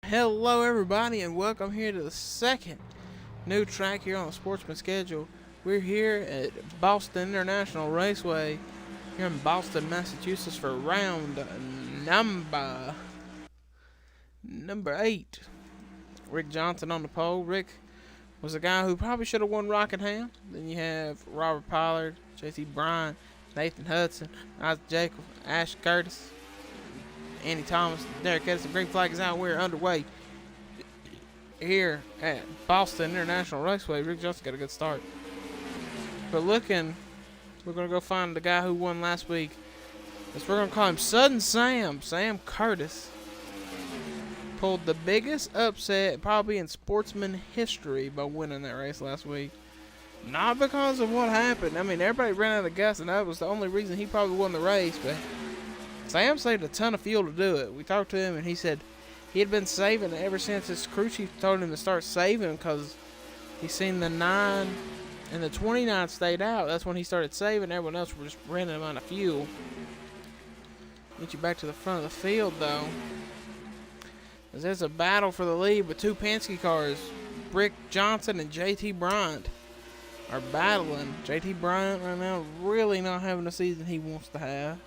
Hello everybody and welcome here to the second new track here on the Sportsman schedule. We're here at Boston International Raceway here in Boston, Massachusetts for round number 8. Rick Johnson on the pole. Rick was a guy who probably should have won Rockingham. Then you have Robert Pollard, JT Bryant, Nathan Hudson, Isaac Jacob, Ash Curtis, Andy Thomas, Derek Edison. Green flag is out. We're underway here at Boston International Raceway. Rick Johnson got a good start. But we're going to go find the guy who won last week. We're going to call him Sudden Sam. Sam Curtis pulled the biggest upset probably in Sportsman history by winning that race last week. Not because of what happened. I mean, everybody ran out of gas, and that was the only reason he probably won the race. But Sam saved a ton of fuel to do it. We talked to him, and he said he had been saving ever since his crew chief told him to start saving because he seen the 9 and the 29 stayed out. That's when he started saving. Everyone else was just running out of fuel. Get you back to the front of the field, though. As there's a battle for the lead with two Penske cars. Rick Johnson and JT Bryant are battling. JT Bryant right now really not having the season he wants to have.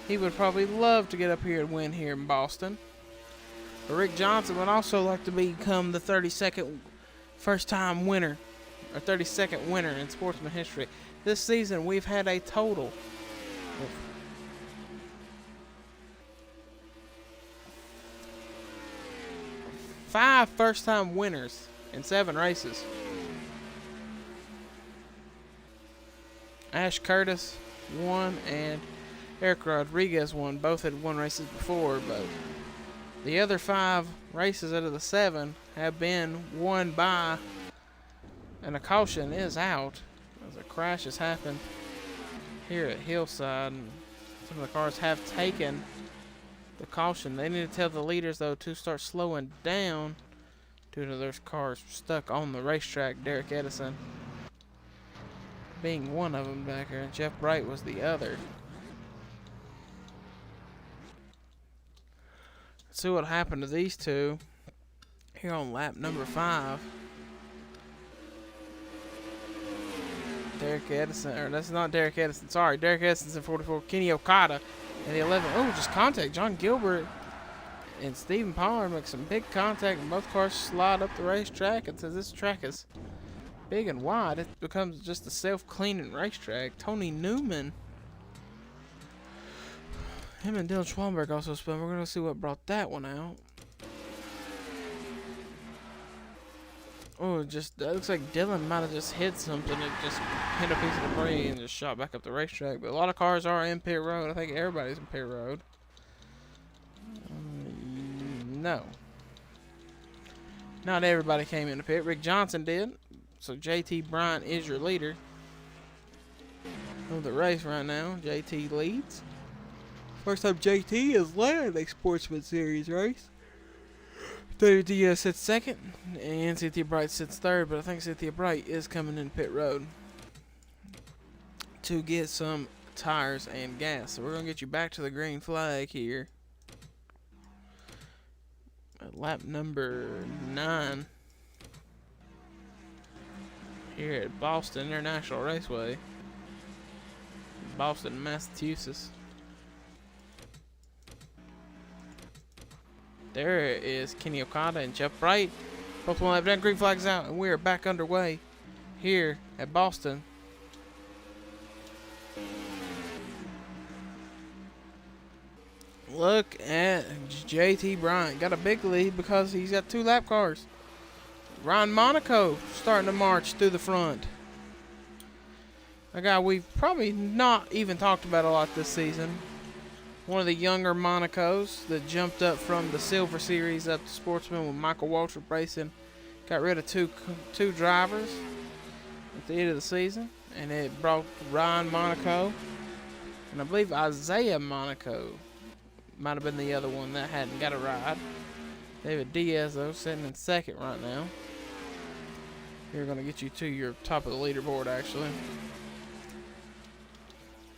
He would probably love to get up here and win here in Boston. But Rick Johnson would also like to become the 32nd first-time winner, or 32nd winner in Sportsman history. This season, we've had a total of 5 first-time winners in 7 races. Ash Curtis won and Eric Rodriguez won. Both had won races before, but the other 5 races out of the 7 have been won by, and a caution is out as a crash has happened here at Hillside. And some of the cars have taken the caution. They need to tell the leaders, though, to start slowing down due to their cars stuck on the racetrack. Derek Edison being one of them back here, and Jeff Bright was the other. Let's see what happened to these two here on lap number 5. Derek Edison, or that's not Derek Edison, sorry. Derek Edison's in 44. Kenny Okada in the 11. Oh, just contact. John Gilbert and Stephen Pollard make some big contact, and both cars slide up the racetrack. And since this track is big and wide, it becomes just a self-cleaning racetrack. Tony Newman, him and Dylan Schwallenberg also spun. We're going to see what brought that one out. Oh, that looks like Dylan might have just hit something. It just hit a piece of debris and just shot back up the racetrack. But a lot of cars are in pit road. I think everybody's in pit road. No. Not everybody came in the pit. Rick Johnson did. So JT Bryant is your leader of the race right now. JT leads. First time JT has led a Sportsman Series race. David Diaz sits second, and Cynthia Bright sits third, but I think Cynthia Bright is coming in pit road to get some tires and gas. So we're going to get you back to the green flag here at lap number 9 here at Boston International Raceway, Boston, Massachusetts. There is Kenny Okada and Jeff Bright. Both one lap down, green flags out, and we are back underway here at Boston. Look at JT Bryant. Got a big lead because he's got 2 lap cars. Ryan Monaco starting to march through the front. A guy we've probably not even talked about a lot this season. One of the younger Monacos that jumped up from the Silver Series up to Sportsman with Michael Waltrip Racing. Got rid of two drivers at the end of the season, and it brought Ryan Monaco, and I believe Isaiah Monaco might have been the other one that hadn't got a ride. David Diaz, though, sitting in second right now. We're going to get you to your top of the leaderboard, actually.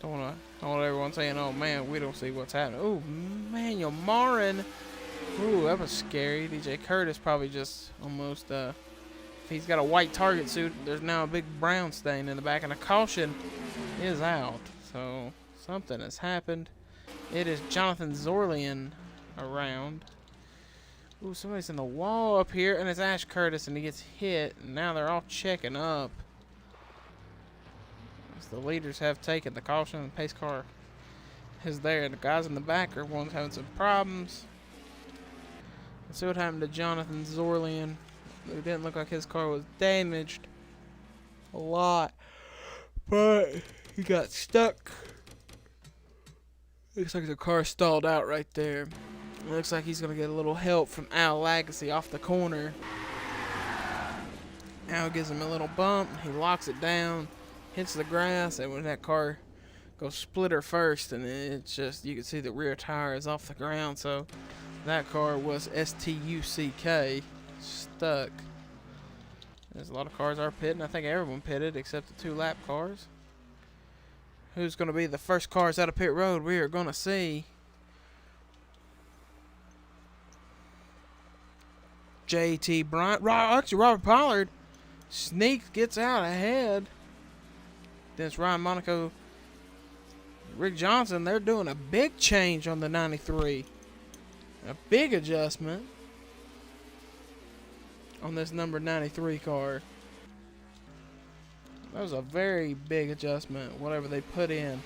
Don't want everyone saying, oh man, we don't see what's happening. Oh, Manuel Marin Ooh, that was scary. DJ Curtis probably just almost, if he's got a white target suit, there's now a big brown stain in the back, and a caution is out. So something has happened. It is Jonathan Zorlian around. Ooh, somebody's in the wall up here, and it's Ash Curtis, and he gets hit, and now they're all checking up. As the leaders have taken the caution, the pace car is there. The guys in the back are ones having some problems. Let's see what happened to Jonathan Zorlian. It didn't look like his car was damaged a lot, but he got stuck. Looks like the car stalled out right there. It looks like he's going to get a little help from Al Lagacy off the corner. Al gives him a little bump. He locks it down, hits the grass, and when that car goes splitter first, and it's just, you can see the rear tire is off the ground. So that car was STUCK, stuck. There's a lot of cars are pitting. I think everyone pitted except the 2 lap cars. Who's going to be the first cars out of pit road? We are going to see JT Bryant. Actually, Robert Pollard sneaks, gets out ahead. Then it's Ryan Monaco, Rick Johnson. They're doing a big change on the 93. A big adjustment on this number 93 car. That was a very big adjustment, whatever they put in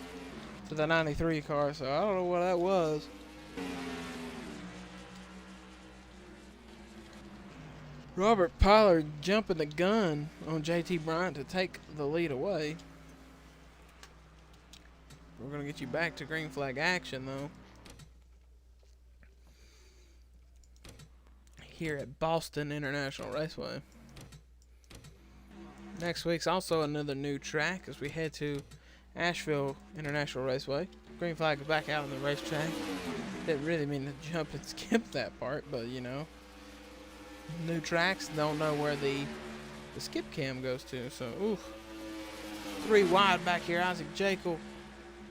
to the 93 car, so I don't know what that was. Robert Pollard jumping the gun on JT Bryant to take the lead away. We're going to get you back to green flag action, though. Here at Boston International Raceway. Next week's also another new track as we head to Asheville International Raceway. Green flag is back out on the racetrack. Didn't really mean to jump and skip that part, but you know, new tracks, don't know where the skip cam goes to. So, oof. 3 wide back here. Isaac Jekyll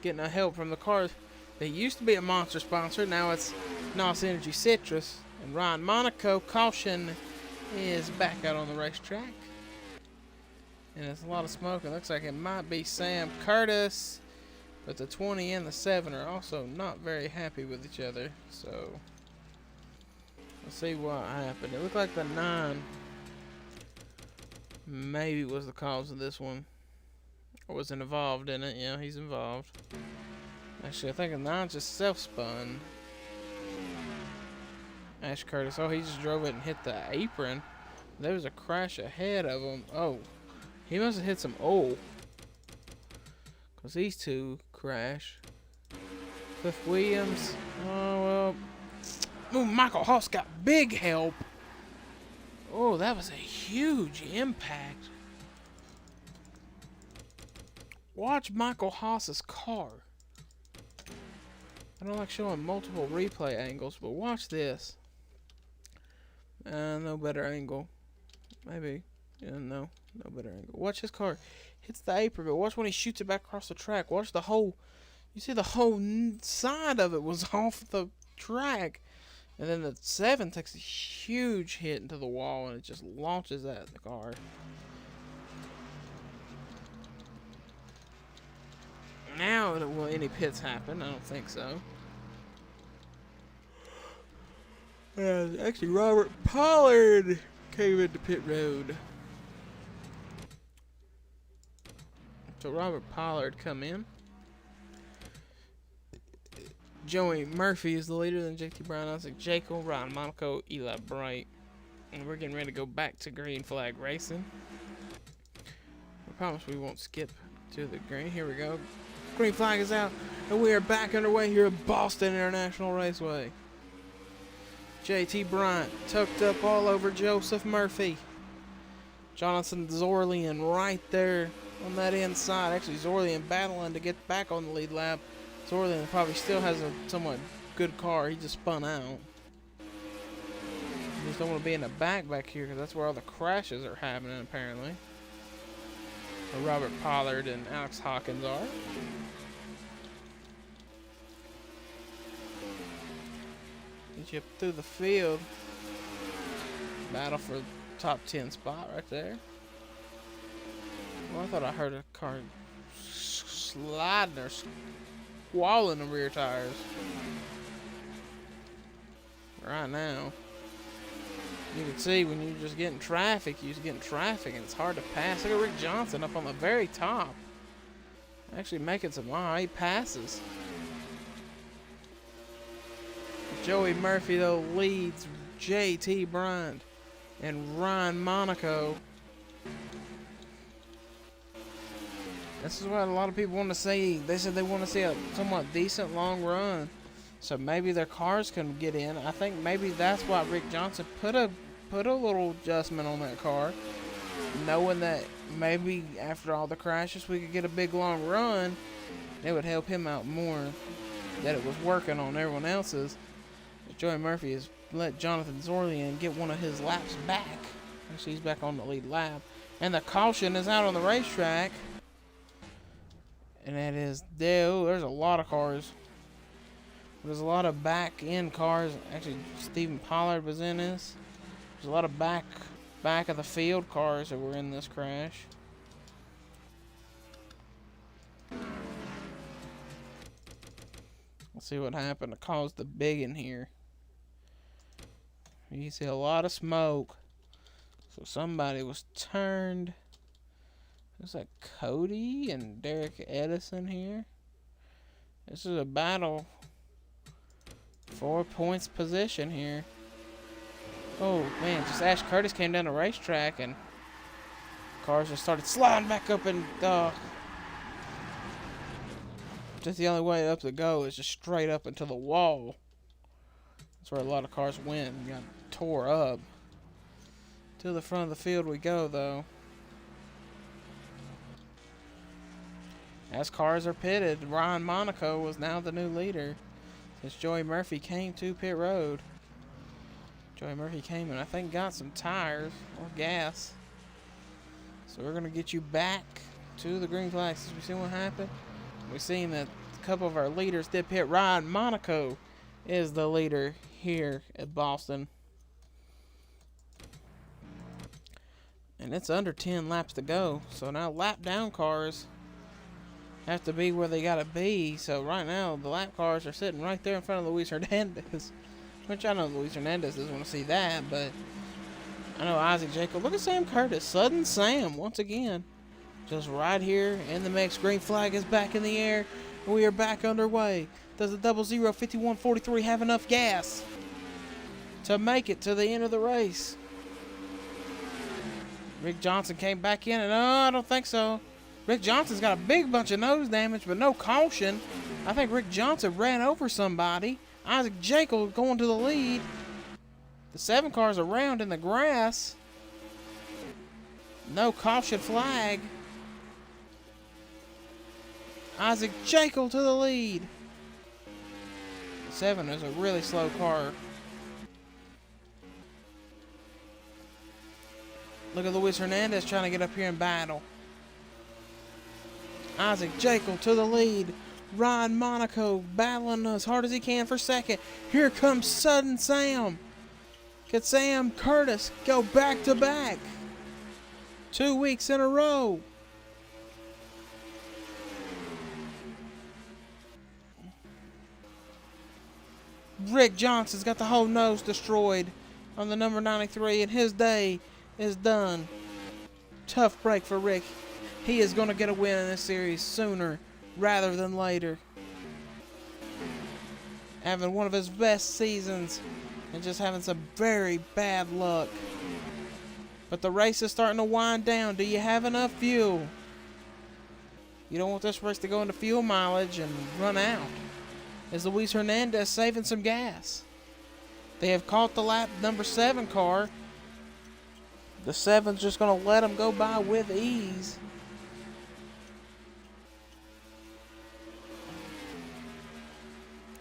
getting a help from the cars. They used to be a Monster sponsor. Now it's NOS Energy Citrus. And Ryan Monaco, caution, is back out on the racetrack. And there's a lot of smoke. It looks like it might be Sam Curtis. But the 20 and the 7 are also not very happy with each other. So, let's see what happened. It looked like the 9 maybe was the cause of this one. Or was involved in it. Yeah, he's involved. Actually, I think the 9 just self-spun. Ash Curtis. Oh, he just drove it and hit the apron. There was a crash ahead of him. Oh. He must have hit some because these two crash. Cliff Williams. Oh, well. Ooh, Michael Haas got big help. Oh, that was a huge impact. Watch Michael Haas's car. I don't like showing multiple replay angles, but watch this. No better angle. Maybe. Yeah, no better angle. Watch his car hits the apron, but watch when he shoots it back across the track. Watch the whole, you see the whole side of it was off the track. And then the 7 takes a huge hit into the wall and it just launches at the car. Now, will any pits happen? I don't think so. Actually, Robert Pollard came into pit road. So Robert Pollard come in. Joey Murphy is the leader, then JT Brown, Isaac Jekyll, Ryan Monaco, Eli Bright. And we're getting ready to go back to green flag racing. I promise we won't skip to the green. Here we go. Green flag is out, and we are back underway here at Boston International Raceway. JT Bryant tucked up all over Joseph Murphy. Jonathan Zorlian right there on that inside. Actually, Zorlian battling to get back on the lead lap. Zorlian probably still has a somewhat good car. He just spun out. You just don't want to be in the back here because that's where all the crashes are happening apparently. Where Robert Pollard and Alex Hawkins are. Get you up through the field. Battle for top 10 spot right there. Well, I thought I heard a car sliding or squalling the rear tires. Right now, you can see when you're just getting traffic, and it's hard to pass. Look at Rick Johnson up on the very top. Actually making some high passes. Joey Murphy, though, leads JT Bryant and Ryan Monaco. This is what a lot of people want to see. They said they want to see a somewhat decent long run, so maybe their cars can get in. I think maybe that's why Rick Johnson put a little adjustment on that car, knowing that maybe after all the crashes we could get a big long run. It would help him out more that it was working on everyone else's. But Joey Murphy has let Jonathan Zorlian get one of his laps back. Actually, he's back on the lead lap, and the caution is out on the racetrack. And that is there. Oh, there's a lot of cars. There's a lot of back end cars. Actually, Stephen Pollard was in this. There's a lot of back of the field cars that were in this crash. Let's see what happened to cause the big in here. You see a lot of smoke. So somebody was turned. Is that Cody and Derek Edison here? This is a battle. 4 points position here. Oh man, just Ash Curtis came down the racetrack and cars just started sliding back up, and just the only way up to go is just straight up into the wall. That's where a lot of cars went and got tore up. To the front of the field we go, though. As cars are pitted, Ryan Monaco was now the new leader since Joey Murphy came to pit road. Joey Murphy came and I think got some tires or gas. So we're going to get you back to the green flag. Since we see what happened, we've seen that a couple of our leaders did pit. Ryan Monaco is the leader here at Boston. And it's under 10 laps to go. So now lap down cars have to be where they got to be. So right now the lap cars are sitting right there in front of Luis Hernandez. Which I know Luis Hernandez doesn't want to see that, but I know Isaac Jacob. Look at Sam Curtis. Sudden Sam once again. Just right here in the mix. Green flag is back in the air. And we are back underway. Does the 005143 have enough gas to make it to the end of the race? Rick Johnson came back in, and I don't think so. Rick Johnson's got a big bunch of nose damage, but no caution. I think Rick Johnson ran over somebody. Isaac Jekyll going to the lead. The 7 cars around in the grass. No caution flag. Isaac Jekyll to the lead. The 7 is a really slow car. Look at Luis Hernandez trying to get up here and battle. Isaac Jekyll to the lead. Ryan Monaco battling as hard as he can for second. Here comes Sudden Sam. Could Sam Curtis go back to back? 2 weeks in a row. Rick Johnson's got the whole nose destroyed on the number 93, and his day is done. Tough break for Rick. He is going to get a win in this series sooner rather than later. Having one of his best seasons and just having some very bad luck. But the race is starting to wind down. Do you have enough fuel? You don't want this race to go into fuel mileage and run out. Is Luis Hernandez saving some gas? They have caught the lap number 7 car. The 7's just going to let him go by with ease.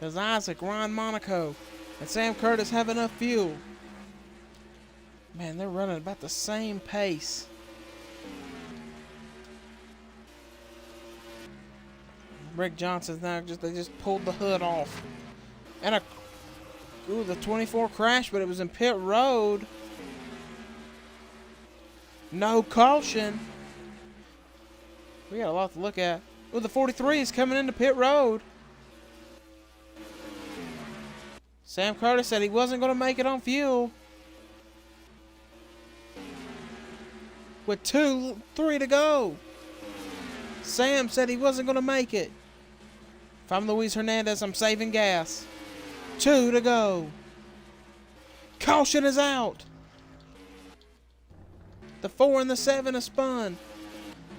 Does Isaac, Ryan Monaco, and Sam Curtis have enough fuel? Man, they're running about the same pace. Rick Johnson's now they just pulled the hood off. And Ooh, the 24 crashed, but it was in pit road. No caution. We got a lot to look at. Ooh, the 43 is coming into pit road. Sam Curtis said he wasn't going to make it on fuel. With 3 to go. Sam said he wasn't going to make it. If I'm Luis Hernandez, I'm saving gas. 2 to go. Caution is out. The 4 and the 7 is spun.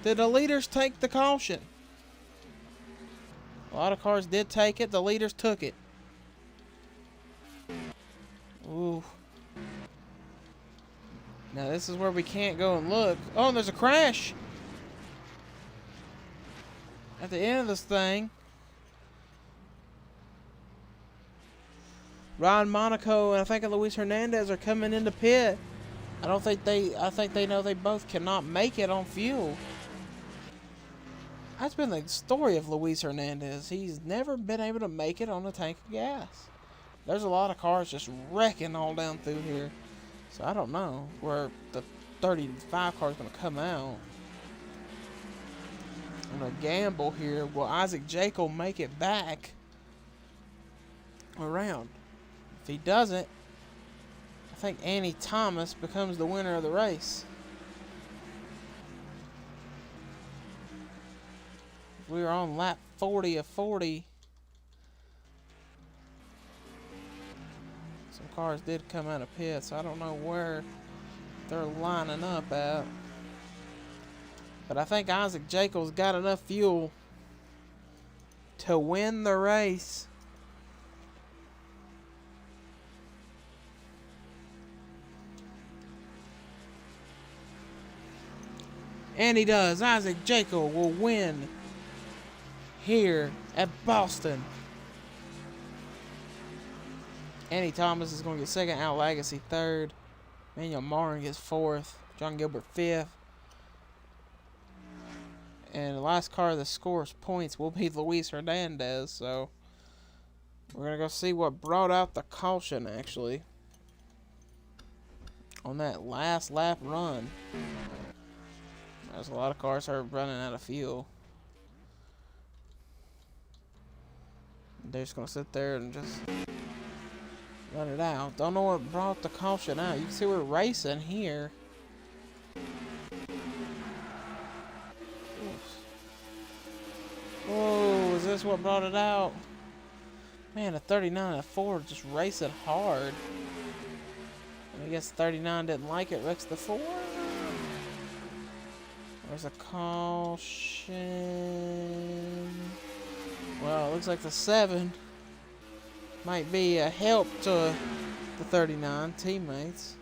Did the leaders take the caution? A lot of cars did take it. The leaders took it. Ooh. Now this is where we can't go and look. Oh, and there's a crash. At the end of this thing. Ron Monaco and I think Luis Hernandez are coming into pit. I think they know they both cannot make it on fuel. That's been the story of Luis Hernandez. He's never been able to make it on a tank of gas. There's a lot of cars just wrecking all down through here. So I don't know where the 35 car is going to come out. I'm going to gamble here. Will Isaac Jekyll make it back around? If he doesn't, I think Annie Thomas becomes the winner of the race. We are on lap 40 of 40. Some cars did come out of pit, so I don't know where they're lining up at. But I think Isaac Jekyll's got enough fuel to win the race. And he does. Isaac Jekyll will win here at Boston. Annie Thomas is going to get second. Al Legacy third. Manuel Marin gets fourth. John Gilbert fifth. And the last car that scores points will be Luis Hernandez. So we're going to go see what brought out the caution actually on that last lap run. There's a lot of cars are running out of fuel. They're just going to sit there and just let it out. Don't know what brought the caution out. You can see we're racing here. Oh, is this what brought it out? Man, a 39 and a 4 just racing hard. I guess 39 didn't like it. Wrecks the 4. There's a caution. Well, it looks like the 7 might be a help to the 39 teammates.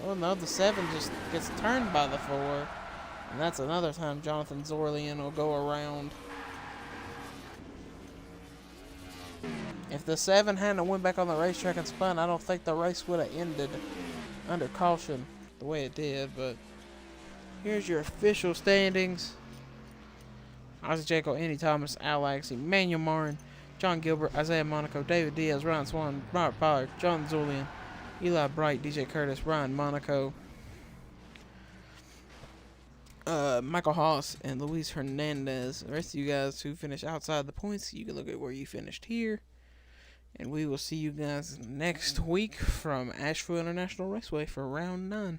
Oh no, the 7 just gets turned by the 4. And that's another time Jonathan Zorlian will go around. If the 7 hadn't went back on the racetrack and spun, I don't think the race would have ended under caution the way it did, but here's your official standings. Isaac Jekyll, Andy Thomas, Al Legacy, Manuel Marin, John Gilbert, Isaiah Monaco, David Diaz, Ryan Swan, Robert Pollard, John Zulian, Eli Bright, DJ Curtis, Ryan Monaco, Michael Haas, and Luis Hernandez. The rest of you guys who finished outside the points, you can look at where you finished here. And we will see you guys next week from Asheville International Raceway for round 9.